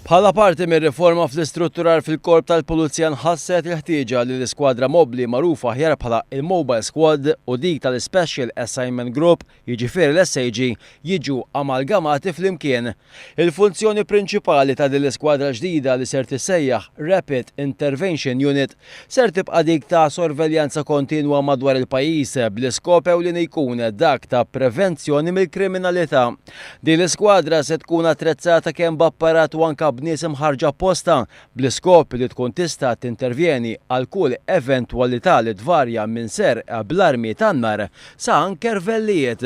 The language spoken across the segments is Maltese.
Bħala parti mir-riforma fl-istrutturar fil-korp tal-Pulizija nħasset il-ħtieġa li l-iskwadra mobbli magħrufa aħjar bħala il-Mobile Squad u dik tal-Special Assignment Group, jiġifieri l-SAG, jiġu amalgamati flimkien. Il-funzjoni prinċipali ta' din l-iskwadra ġdida li ser tissejjaħ Rapid Intervention Unit ser tibqa' dik ta' sorveljanza kontinwa madwar il-pajjiż bl-iskop ewlieni jkun dak ta' prevenzjoni mill-kriminalità. Din l-iskwadra se tkun attrezzata kemm b'apparat u anke b'nies imħarġa apposta bl-iskop li tkun tista' tintervjeni għal kull eventwalità li tvarja minn serqa bl-armi tan-nar sa anke rvellijiet.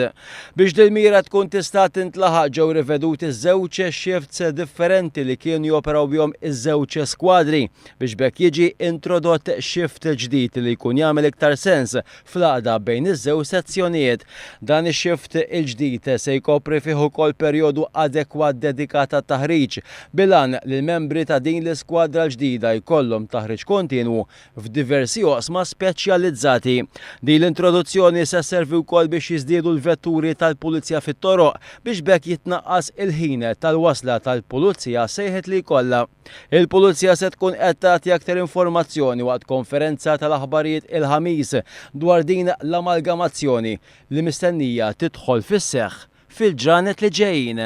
Biex dil-mira tkun tista' tintlaħaq ġew riveduti żewġ shifts differenti li kienu joperaw bihom iż-żewġ skwadri biex bekk jiġi introdott shift ġdid li jkun jagħmel iktar sens fl-għaqda bejn iż-żewġ sezzjonijiet. Dan ix-shift il-ġdid se jkopri fih ukoll perjodu adekwat dedikat għat-taħriġ bilan li l-membri ta' din l-iskwadra ġdida jkollhom taħriġ kontinwu f'diversi oqsma speċjalizzati. Din l-introduzzjoni se sservi wkoll biex jiżdiedu l-vetturi tal-pulizija fit-toroq biex bekk jitnaqqas il-ħin tal-wasla tal-pulizija sejħet li jkollha. Il-pulizija se tkun qed tagħti aktar informazzjoni waqt konferenza tal-aħbarijiet il-ħamis dwar din l-amalgamazzjoni li mistennija tidħol fis-seħħ fil-ġranet li ġejjin.